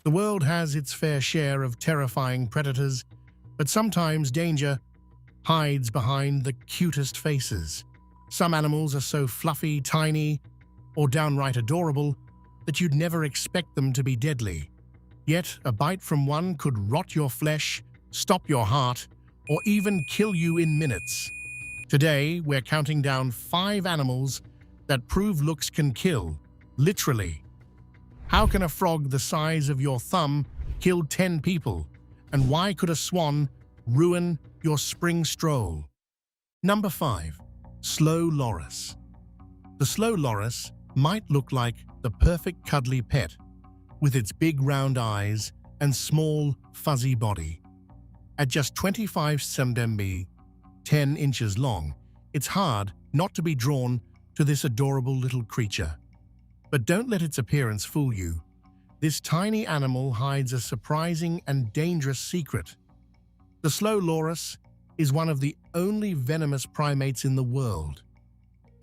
The world has its fair share of terrifying predators, but sometimes danger hides behind the cutest faces. Some animals are so fluffy, tiny, or downright adorable that you'd never expect them to be deadly. Yet, a bite from one could rot your flesh, stop your heart, or even kill you in minutes. Today, we're counting down 5 animals that prove looks can kill, literally. How can a frog the size of your thumb kill 10 people? And why could a swan ruin your spring stroll? Number 5. Slow loris. The slow loris might look like the perfect cuddly pet, with its big round eyes and small, fuzzy body. At just 25 cm, 10 inches long, it's hard not to be drawn to this adorable little creature. But don't let its appearance fool you. This tiny animal hides a surprising and dangerous secret. The slow loris is one of the only venomous primates in the world,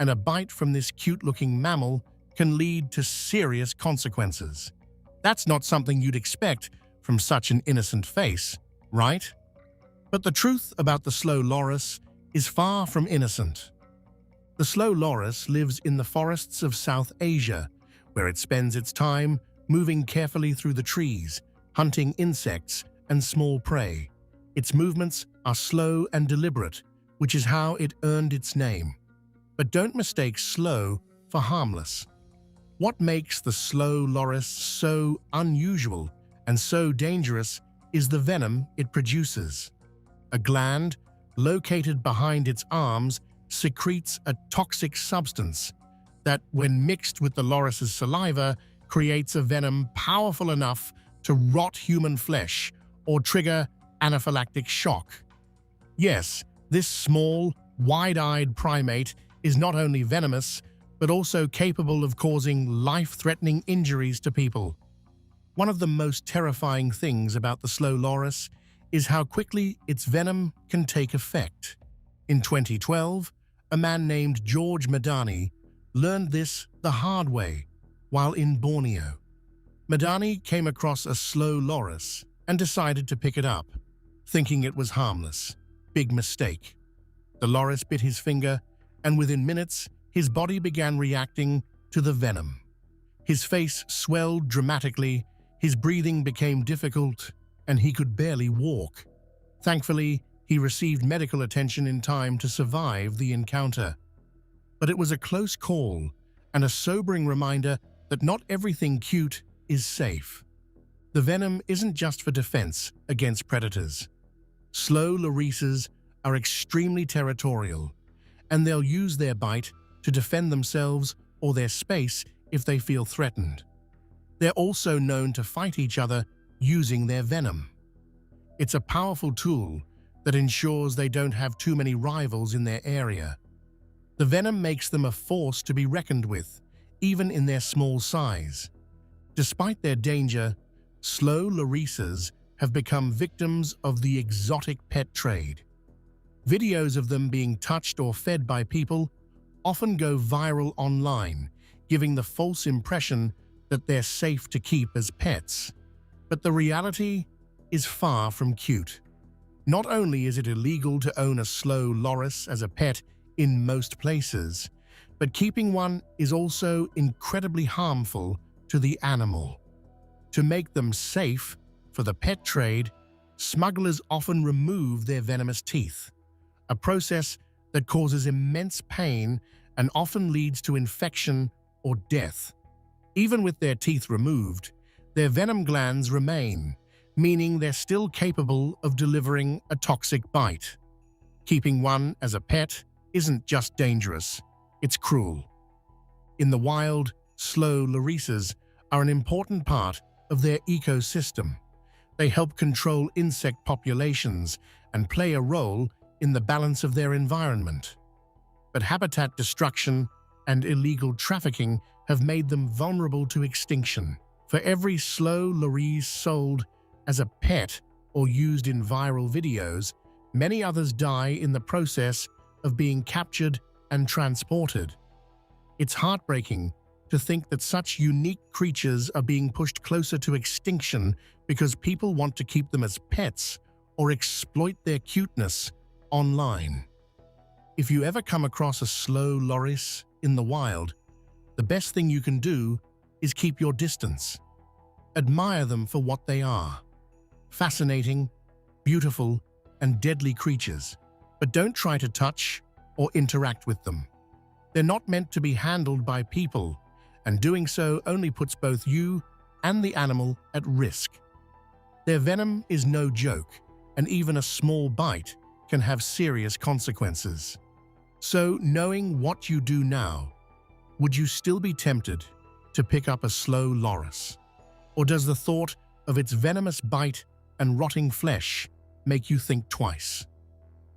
and a bite from this cute-looking mammal can lead to serious consequences. That's not something you'd expect from such an innocent face, right? But the truth about the slow loris is far from innocent. The slow loris lives in the forests of South Asia, where it spends its time moving carefully through the trees, hunting insects and small prey. Its movements are slow and deliberate, which is how it earned its name. But don't mistake slow for harmless. What makes the slow loris so unusual and so dangerous is the venom it produces. A gland located behind its arms secretes a toxic substance that, when mixed with the loris's saliva, creates a venom powerful enough to rot human flesh or trigger anaphylactic shock. Yes, this small, wide-eyed primate is not only venomous, but also capable of causing life-threatening injuries to people. One of the most terrifying things about the slow loris is how quickly its venom can take effect. In 2012, a man named George Madani learned this the hard way while in Borneo. Madani came across a slow loris and decided to pick it up, thinking it was harmless. Big mistake. The loris bit his finger, and within minutes, his body began reacting to the venom. His face swelled dramatically, his breathing became difficult, and he could barely walk. Thankfully, he received medical attention in time to survive the encounter. But it was a close call and a sobering reminder that not everything cute is safe. The venom isn't just for defense against predators. Slow lorises are extremely territorial, and they'll use their bite to defend themselves or their space if they feel threatened. They're also known to fight each other using their venom. It's a powerful tool that ensures they don't have too many rivals in their area. The venom makes them a force to be reckoned with, even in their small size. Despite their danger, slow lorises have become victims of the exotic pet trade. Videos of them being touched or fed by people often go viral online, giving the false impression that they're safe to keep as pets. But the reality is far from cute. Not only is it illegal to own a slow loris as a pet in most places, but keeping one is also incredibly harmful to the animal. To make them safe for the pet trade, smugglers often remove their venomous teeth, a process that causes immense pain and often leads to infection or death. Even with their teeth removed, their venom glands remain, meaning they're still capable of delivering a toxic bite. Keeping one as a pet isn't just dangerous, it's cruel. In the wild, slow lorises are an important part of their ecosystem. They help control insect populations and play a role in the balance of their environment. But habitat destruction and illegal trafficking have made them vulnerable to extinction. For every slow loris sold as a pet or used in viral videos, many others die in the process of being captured and transported. It's heartbreaking to think that such unique creatures are being pushed closer to extinction because people want to keep them as pets or exploit their cuteness online. If you ever come across a slow loris in the wild, the best thing you can do is keep your distance. Admire them for what they are: fascinating, beautiful, and deadly creatures. But don't try to touch or interact with them. They're not meant to be handled by people, and doing so only puts both you and the animal at risk. Their venom is no joke, and even a small bite can have serious consequences. So, knowing what you do now, would you still be tempted to pick up a slow loris? Or does the thought of its venomous bite and rotting flesh make you think twice?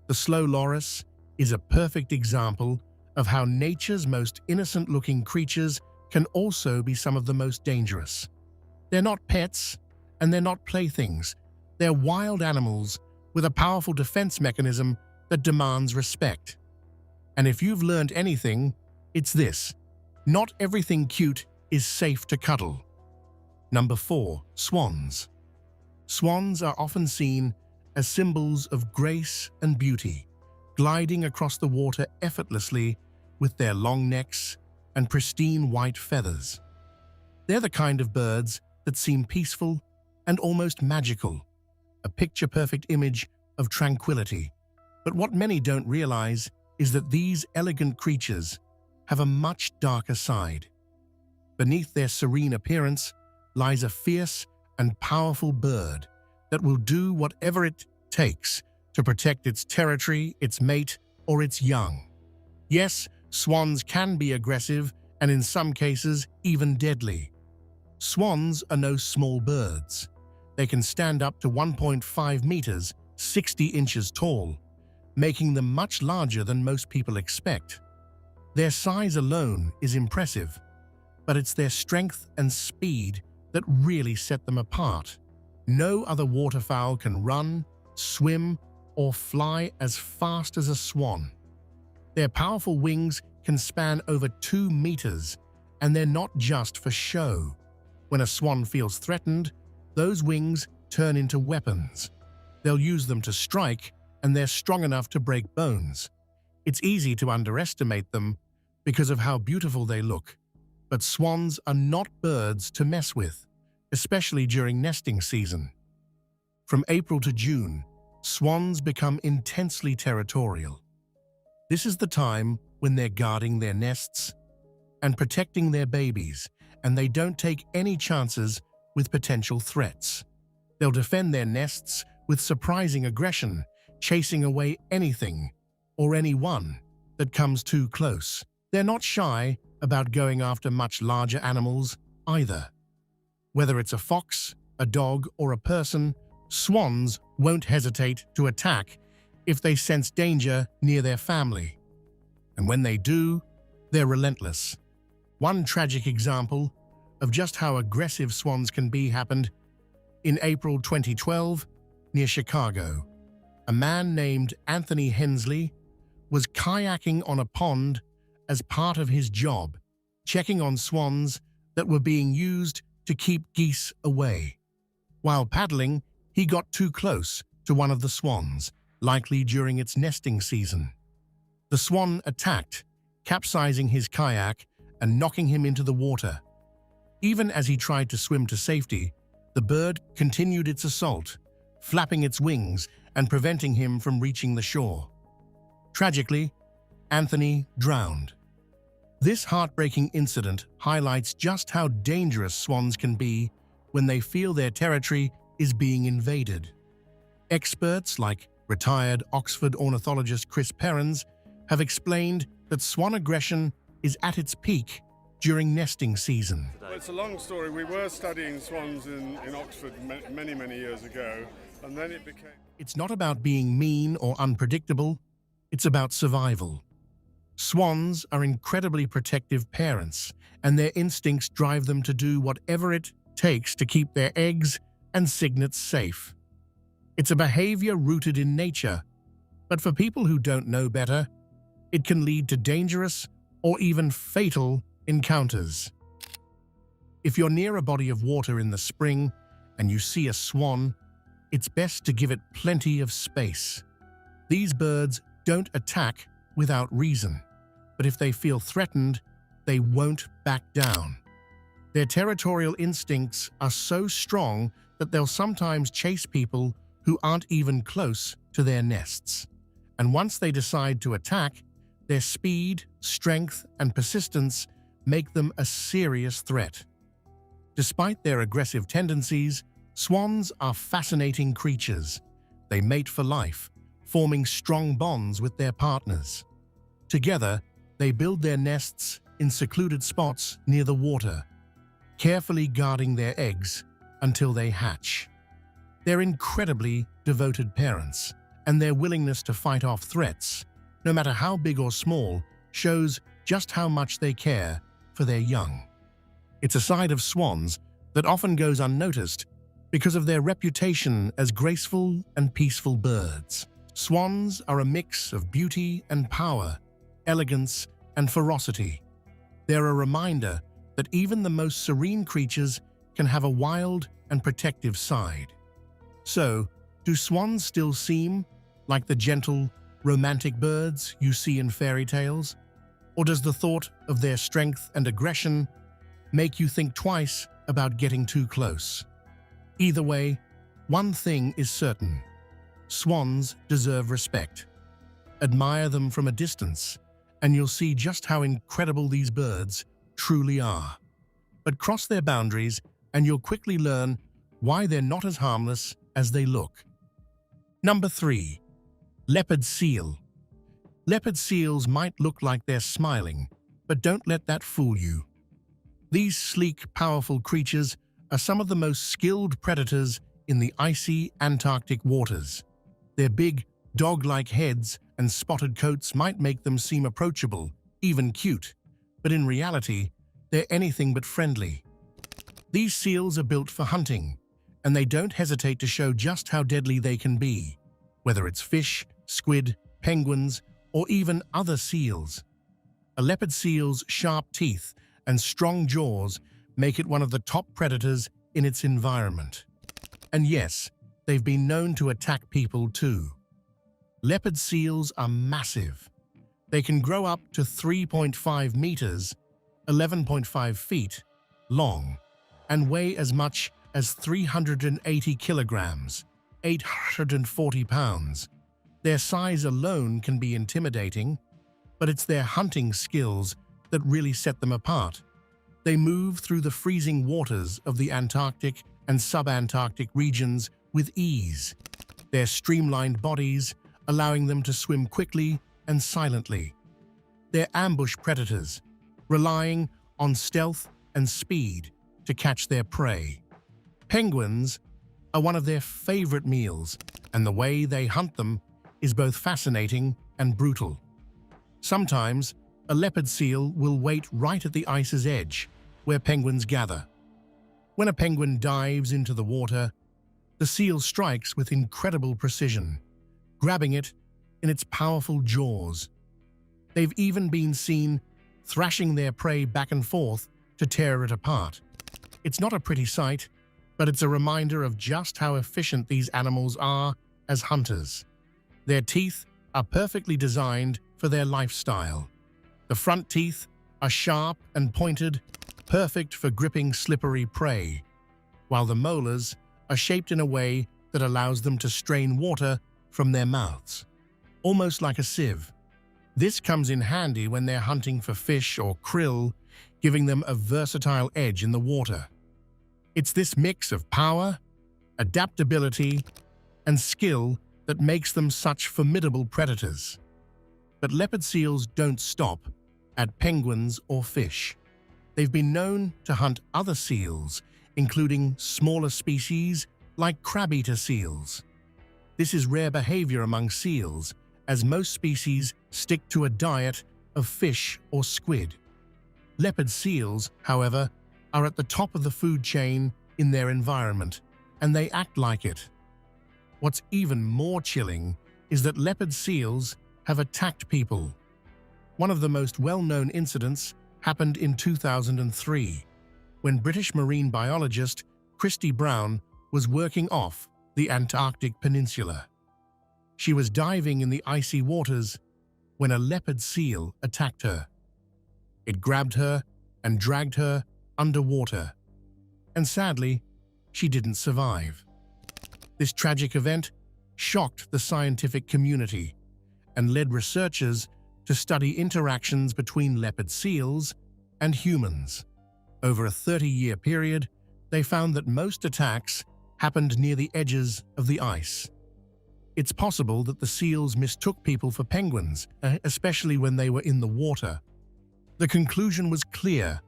The slow loris is a perfect example of how nature's most innocent-looking creatures can also be some of the most dangerous. They're not pets, and they're not playthings. They're wild animals with a powerful defense mechanism that demands respect. And if you've learned anything, it's this: not everything cute is safe to cuddle. Number 4. Swans. Swans are often seen as symbols of grace and beauty, gliding across the water effortlessly with their long necks and pristine white feathers. They're the kind of birds that seem peaceful and almost magical, a picture-perfect image of tranquility. But what many don't realize is that these elegant creatures have a much darker side. Beneath their serene appearance lies a fierce and powerful bird that will do whatever it takes to protect its territory, its mate, or its young. Yes, swans can be aggressive and in some cases even deadly. Swans are no small birds. They can stand up to 1.5 meters, 60 inches tall, making them much larger than most people expect. Their size alone is impressive, but it's their strength and speed that really set them apart. No other waterfowl can run, swim, or fly as fast as a swan. Their powerful wings can span over 2 meters, and they're not just for show. When a swan feels threatened, those wings turn into weapons. They'll use them to strike, and they're strong enough to break bones. It's easy to underestimate them because of how beautiful they look. But swans are not birds to mess with, especially during nesting season. From April to June, swans become intensely territorial. This is the time when they're guarding their nests and protecting their babies, and they don't take any chances with potential threats. They'll defend their nests with surprising aggression, chasing away anything or anyone that comes too close. They're not shy about going after much larger animals either. Whether it's a fox, a dog, or a person, swans won't hesitate to attack if they sense danger near their family. And when they do, they're relentless. One tragic example of just how aggressive swans can be happened in April 2012 near Chicago. A man named Anthony Hensley was kayaking on a pond as part of his job, checking on swans that were being used to keep geese away. While paddling, he got too close to one of the swans, likely during its nesting season. The swan attacked, capsizing his kayak and knocking him into the water. Even as he tried to swim to safety, the bird continued its assault, flapping its wings and preventing him from reaching the shore. Tragically, Anthony drowned. This heartbreaking incident highlights just how dangerous swans can be when they feel their territory is being invaded. Experts like retired Oxford ornithologist Chris Perrins have explained that swan aggression is at its peak during nesting season. Well, it's a long story. We were studying swans in Oxford many years ago, and then it became... It's not about being mean or unpredictable, it's about survival. Swans are incredibly protective parents, and their instincts drive them to do whatever it takes to keep their eggs and cygnets safe. It's a behavior rooted in nature, but for people who don't know better, it can lead to dangerous or even fatal encounters. If you're near a body of water in the spring and you see a swan, it's best to give it plenty of space. These birds don't attack without reason, but if they feel threatened, they won't back down. Their territorial instincts are so strong that they'll sometimes chase people who aren't even close to their nests. And once they decide to attack, their speed, strength, and persistence make them a serious threat. Despite their aggressive tendencies, swans are fascinating creatures. They mate for life, forming strong bonds with their partners. Together, they build their nests in secluded spots near the water, carefully guarding their eggs until they hatch. They're incredibly devoted parents, and their willingness to fight off threats, no matter how big or small, shows just how much they care for their young. It's a side of swans that often goes unnoticed because of their reputation as graceful and peaceful birds. Swans are a mix of beauty and power, elegance and ferocity. They're a reminder that even the most serene creatures can have a wild and protective side. So, do swans still seem like the gentle, romantic birds you see in fairy tales? Or does the thought of their strength and aggression make you think twice about getting too close? Either way, one thing is certain: swans deserve respect. Admire them from a distance, and you'll see just how incredible these birds truly are. But cross their boundaries, and you'll quickly learn why they're not as harmless as they look. Number 3. Leopard seal. Leopard seals might look like they're smiling, but don't let that fool you. These sleek, powerful creatures are some of the most skilled predators in the icy Antarctic waters. Their big, dog-like heads and spotted coats might make them seem approachable, even cute, but in reality, they're anything but friendly. These seals are built for hunting, and they don't hesitate to show just how deadly they can be, whether it's fish, squid, penguins, or even other seals. A leopard seal's sharp teeth and strong jaws make it one of the top predators in its environment. And yes, they've been known to attack people too. Leopard seals are massive. They can grow up to 3.5 meters, 11.5 feet, long, and weigh as much as 380 kilograms, 840 pounds. Their size alone can be intimidating, but it's their hunting skills that really set them apart. They move through the freezing waters of the Antarctic and subantarctic regions with ease, their streamlined bodies allowing them to swim quickly and silently. They're ambush predators, relying on stealth and speed to catch their prey. Penguins are one of their favorite meals, and the way they hunt them is both fascinating and brutal. Sometimes, a leopard seal will wait right at the ice's edge, where penguins gather. When a penguin dives into the water, the seal strikes with incredible precision, grabbing it in its powerful jaws. They've even been seen thrashing their prey back and forth to tear it apart. It's not a pretty sight, but it's a reminder of just how efficient these animals are as hunters. Their teeth are perfectly designed for their lifestyle. The front teeth are sharp and pointed, perfect for gripping slippery prey, while the molars are shaped in a way that allows them to strain water from their mouths, almost like a sieve. This comes in handy when they're hunting for fish or krill, giving them a versatile edge in the water. It's this mix of power, adaptability, and skill that makes them such formidable predators. But leopard seals don't stop at penguins or fish. They've been known to hunt other seals, including smaller species like crab-eater seals. This is rare behavior among seals, as most species stick to a diet of fish or squid. Leopard seals, however, are at the top of the food chain in their environment, and they act like it. What's even more chilling is that leopard seals have attacked people. One of the most well-known incidents happened in 2003, when British marine biologist Christy Brown was working off the Antarctic Peninsula. She was diving in the icy waters when a leopard seal attacked her. It grabbed her and dragged her underwater, and sadly, she didn't survive. This tragic event shocked the scientific community and led researchers to study interactions between leopard seals and humans. Over a 30-year period, they found that most attacks happened near the edges of the ice. It's possible that the seals mistook people for penguins, especially when they were in the water. The conclusion was clear.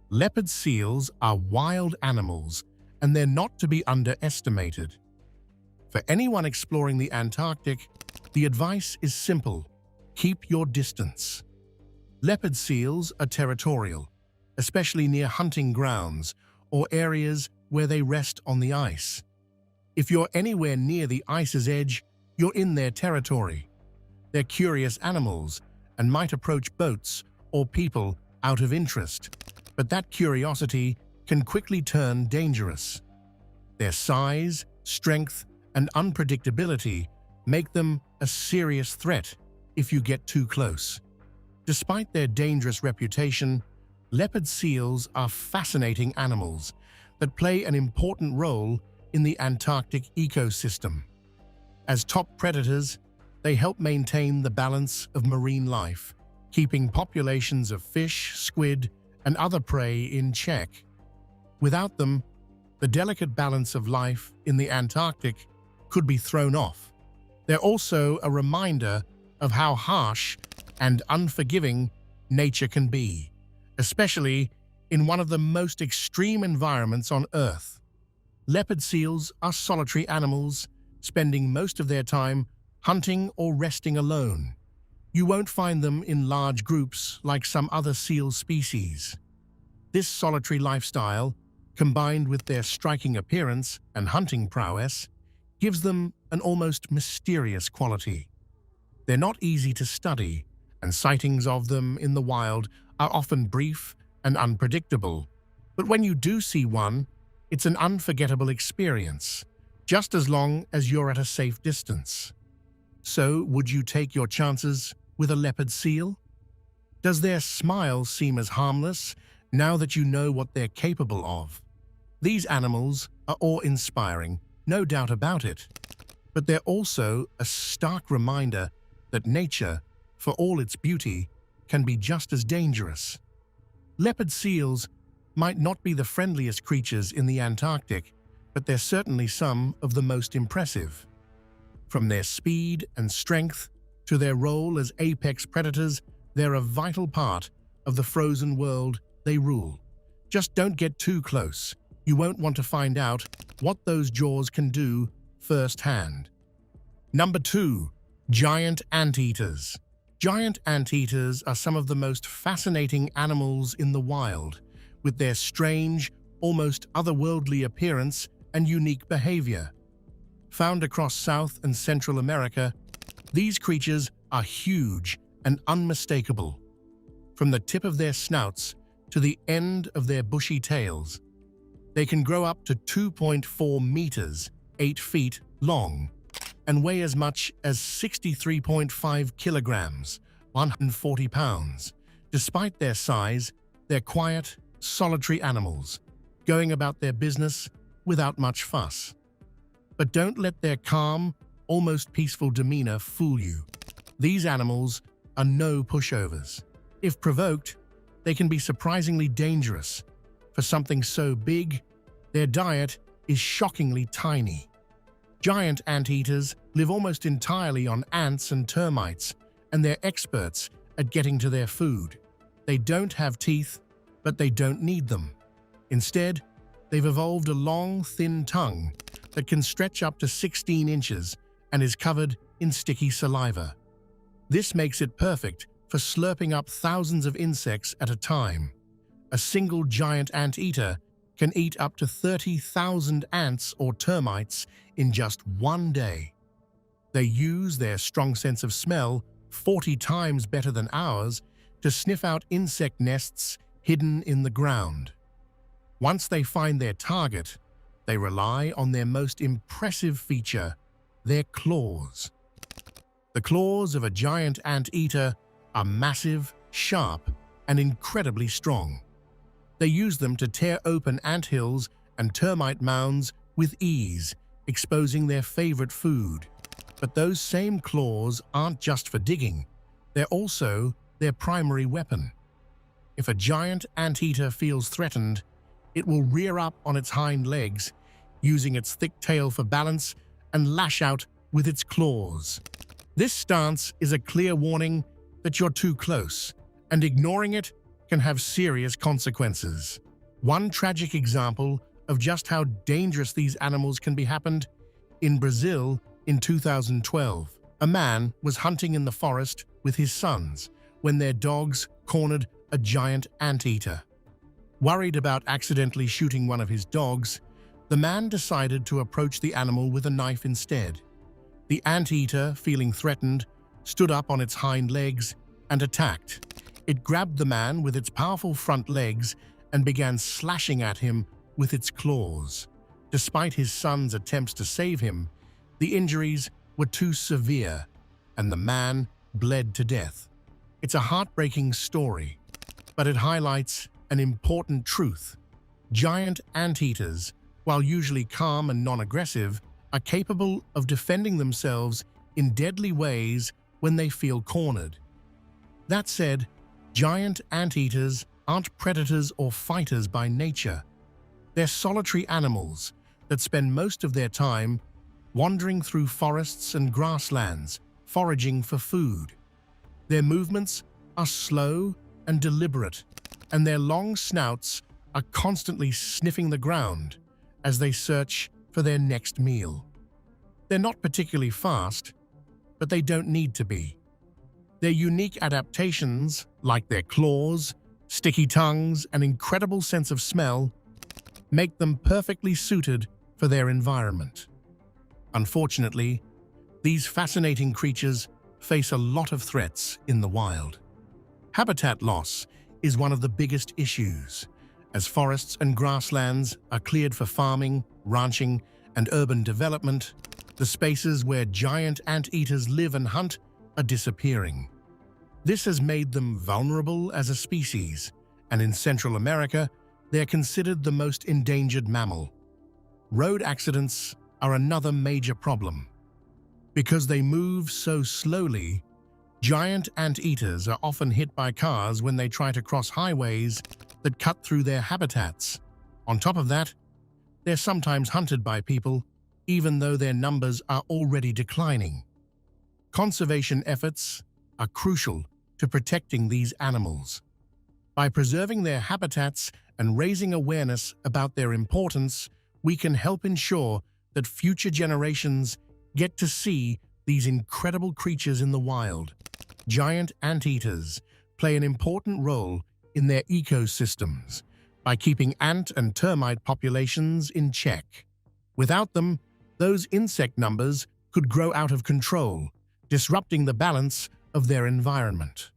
Leopard seals are wild animals, and they're not to be underestimated. For anyone exploring the Antarctic, the advice is simple: keep your distance. Leopard seals are territorial, especially near hunting grounds or areas where they rest on the ice. If you're anywhere near the ice's edge, you're in their territory. They're curious animals and might approach boats or people out of interest, but that curiosity can quickly turn dangerous. Their size, strength, and unpredictability make them a serious threat if you get too close. Despite their dangerous reputation, leopard seals are fascinating animals that play an important role in the Antarctic ecosystem. As top predators, they help maintain the balance of marine life, keeping populations of fish, squid, and other prey in check. Without them, the delicate balance of life in the Antarctic could be thrown off. They're also a reminder of how harsh and unforgiving nature can be, especially in one of the most extreme environments on Earth. Leopard seals are solitary animals, spending most of their time hunting or resting alone. You won't find them in large groups like some other seal species. This solitary lifestyle, combined with their striking appearance and hunting prowess, gives them an almost mysterious quality. They're not easy to study, and sightings of them in the wild are often brief and unpredictable. But when you do see one, it's an unforgettable experience, just as long as you're at a safe distance. So, would you take your chances with a leopard seal? Does their smile seem as harmless now that you know what they're capable of? These animals are awe-inspiring, no doubt about it, but they're also a stark reminder that nature, for all its beauty, can be just as dangerous. Leopard seals might not be the friendliest creatures in the Antarctic, but they're certainly some of the most impressive. From their speed and strength to their role as apex predators, they're a vital part of the frozen world they rule. Just don't get too close. You won't want to find out what those jaws can do firsthand. Number 2. Giant anteaters. Giant anteaters are some of the most fascinating animals in the wild, with their strange, almost otherworldly appearance and unique behavior. Found across South and Central America, these creatures are huge and unmistakable. From the tip of their snouts to the end of their bushy tails, they can grow up to 2.4 meters, 8 feet long, and weigh as much as 63.5 kilograms, 140 pounds. Despite their size, they're quiet, solitary animals, going about their business without much fuss. But don't let their calm, almost peaceful demeanor fool you. These animals are no pushovers. If provoked, they can be surprisingly dangerous. For something so big, their diet is shockingly tiny. Giant anteaters live almost entirely on ants and termites, and they're experts at getting to their food. They don't have teeth, but they don't need them. Instead, they've evolved a long, thin tongue that can stretch up to 16 inches and is covered in sticky saliva. This makes it perfect for slurping up thousands of insects at a time. A single giant anteater can eat up to 30,000 ants or termites in just one day. They use their strong sense of smell, 40 times better than ours, to sniff out insect nests hidden in the ground. Once they find their target, they rely on their most impressive feature, their claws. The claws of a giant anteater are massive, sharp, and incredibly strong. They use them to tear open anthills and termite mounds with ease, exposing their favorite food. But those same claws aren't just for digging, they're also their primary weapon. If a giant anteater feels threatened, it will rear up on its hind legs, using its thick tail for balance, and lash out with its claws. This stance is a clear warning that you're too close, and ignoring it can have serious consequences. One tragic example of just how dangerous these animals can be happened in Brazil in 2012. A man was hunting in the forest with his sons when their dogs cornered a giant anteater. Worried about accidentally shooting one of his dogs, the man decided to approach the animal with a knife instead. The anteater, feeling threatened, stood up on its hind legs and attacked. It grabbed the man with its powerful front legs and began slashing at him with its claws. Despite his son's attempts to save him, the injuries were too severe, and the man bled to death. It's a heartbreaking story, but it highlights an important truth. Giant anteaters, while usually calm and non-aggressive, are capable of defending themselves in deadly ways when they feel cornered. That said, giant anteaters aren't predators or fighters by nature. They're solitary animals that spend most of their time wandering through forests and grasslands, foraging for food. Their movements are slow and deliberate, and their long snouts are constantly sniffing the ground as they search for their next meal. They're not particularly fast, but they don't need to be. Their unique adaptations, like their claws, sticky tongues, and incredible sense of smell, make them perfectly suited for their environment. Unfortunately, these fascinating creatures face a lot of threats in the wild. Habitat loss is one of the biggest issues, as forests and grasslands are cleared for farming, ranching, and urban development. The spaces where giant anteaters live and hunt are disappearing. This has made them vulnerable as a species, and in Central America, they're considered the most endangered mammal. Road accidents are another major problem. Because they move so slowly, giant anteaters are often hit by cars when they try to cross highways that cut through their habitats. On top of that, they're sometimes hunted by people, even though their numbers are already declining. Conservation efforts are crucial to protecting these animals. By preserving their habitats and raising awareness about their importance, we can help ensure that future generations get to see these incredible creatures in the wild. Giant anteaters play an important role in their ecosystems by keeping ant and termite populations in check. Without them, those insect numbers could grow out of control, disrupting the balance of their environment.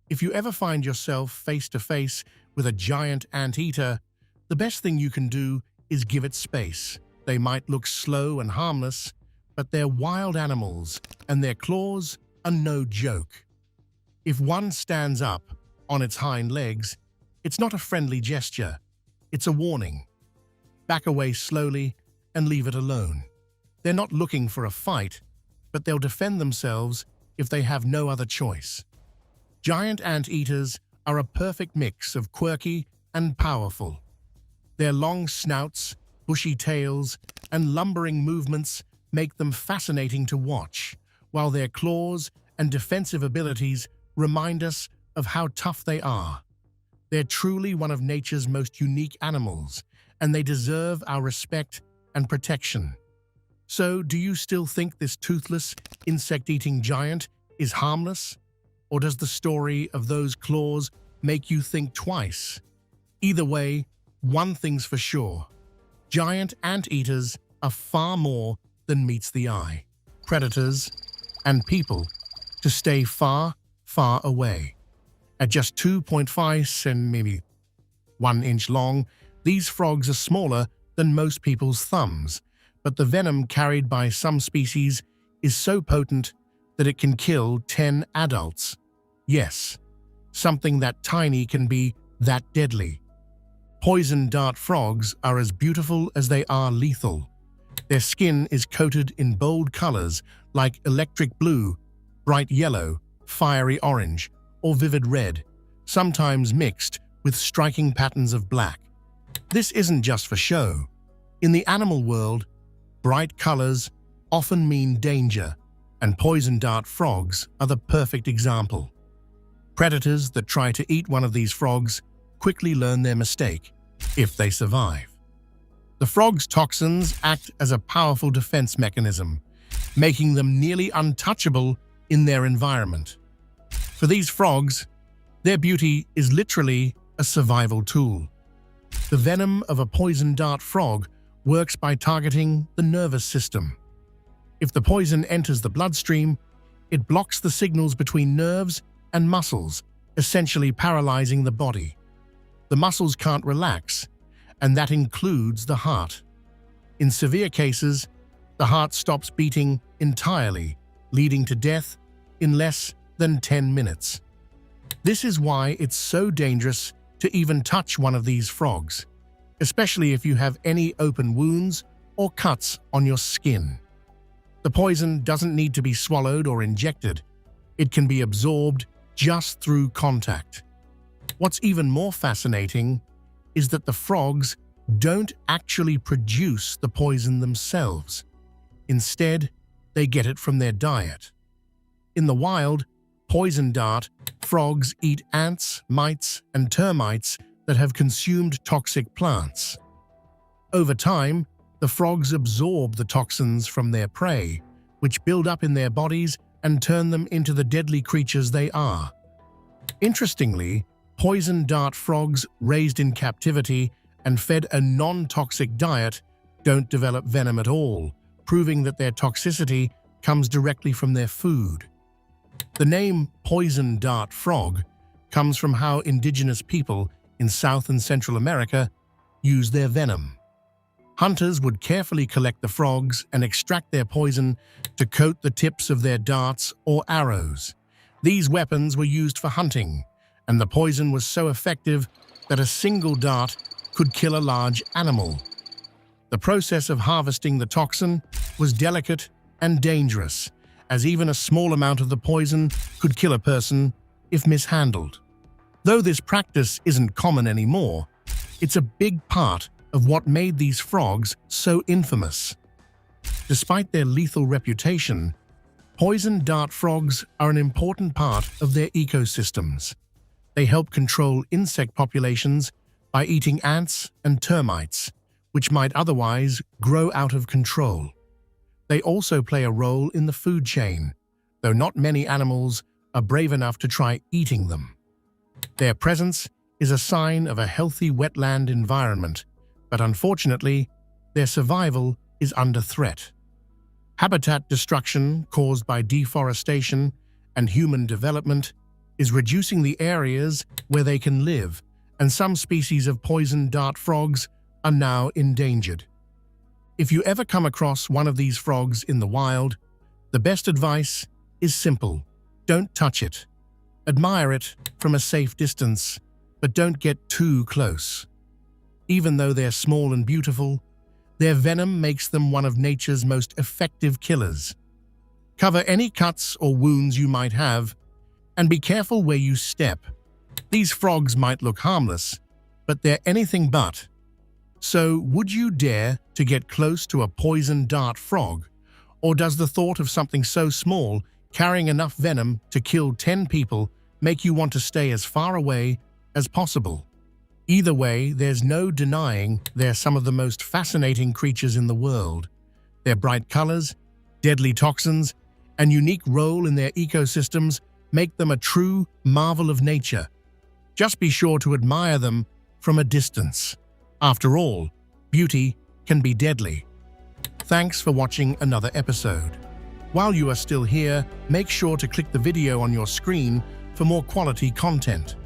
If you ever find yourself face to face with a giant anteater, the best thing you can do is give it space. They might look slow and harmless, but they're wild animals, and their claws are no joke. If one stands up on its hind legs, it's not a friendly gesture, it's a warning. Back away slowly and leave it alone. They're not looking for a fight, but they'll defend themselves if they have no other choice. Giant anteaters are a perfect mix of quirky and powerful. Their long snouts, bushy tails, and lumbering movements make them fascinating to watch, while their claws and defensive abilities remind us of how tough they are. They're truly one of nature's most unique animals, and they deserve our respect and protection. So, do you still think this toothless, insect-eating giant is harmless? Or does the story of those claws make you think twice? Either way, one thing's for sure. Giant anteaters are far more than meets the eye. Predators and people to stay far, far away. At just 2.5 cm, 1 inch long, These frogs are smaller than most people's thumbs, but the venom carried by some species is so potent that it can kill 10 adults. Yes, something that tiny can be that deadly. Poison dart frogs are as beautiful as they are lethal. Their skin is coated in bold colors like electric blue, bright yellow, fiery orange, or vivid red, sometimes mixed with striking patterns of black. This isn't just for show. In the animal world, bright colors often mean danger, and poison dart frogs are the perfect example. Predators that try to eat one of these frogs quickly learn their mistake, if they survive. The frog's toxins act as a powerful defense mechanism, making them nearly untouchable in their environment. For these frogs, their beauty is literally a survival tool. The venom of a poison dart frog works by targeting the nervous system. If the poison enters the bloodstream, it blocks the signals between nerves and muscles, essentially paralyzing the body. The muscles can't relax, and that includes the heart. In severe cases, the heart stops beating entirely, leading to death in less than 10 minutes. This is why it's so dangerous to even touch one of these frogs, especially if you have any open wounds or cuts on your skin. The poison doesn't need to be swallowed or injected. It can be absorbed just through contact. What's even more fascinating is that the frogs don't actually produce the poison themselves. Instead, they get it from their diet. In the wild, poison dart frogs eat ants, mites, and termites that have consumed toxic plants. Over time, the frogs absorb the toxins from their prey, which build up in their bodies and turn them into the deadly creatures they are. Interestingly, poison dart frogs raised in captivity and fed a non-toxic diet don't develop venom at all, proving that their toxicity comes directly from their food. The name poison dart frog comes from how indigenous people in South and Central America use their venom. Hunters would carefully collect the frogs and extract their poison to coat the tips of their darts or arrows. These weapons were used for hunting, and the poison was so effective that a single dart could kill a large animal. The process of harvesting the toxin was delicate and dangerous, as even a small amount of the poison could kill a person if mishandled. Though this practice isn't common anymore, it's a big part of what made these frogs so infamous. Despite their lethal reputation, poison dart frogs are an important part of their ecosystems. They help control insect populations by eating ants and termites, which might otherwise grow out of control. They also play a role in the food chain, though not many animals are brave enough to try eating them. Their presence is a sign of a healthy wetland environment, but unfortunately, their survival is under threat. Habitat destruction caused by deforestation and human development is reducing the areas where they can live, and some species of poison dart frogs are now endangered. If you ever come across one of these frogs in the wild, the best advice is simple: don't touch it. Admire it from a safe distance, but don't get too close. Even though they're small and beautiful, their venom makes them one of nature's most effective killers. Cover any cuts or wounds you might have, and be careful where you step. These frogs might look harmless, but they're anything but. So, would you dare to get close to a poison dart frog? Or does the thought of something so small, carrying enough venom to kill 10 people, make you want to stay as far away as possible? Either way, there's no denying they're some of the most fascinating creatures in the world. Their bright colors, deadly toxins, and unique role in their ecosystems make them a true marvel of nature. Just be sure to admire them from a distance. After all, beauty can be deadly. Thanks for watching another episode. While you are still here, make sure to click the video on your screen for more quality content.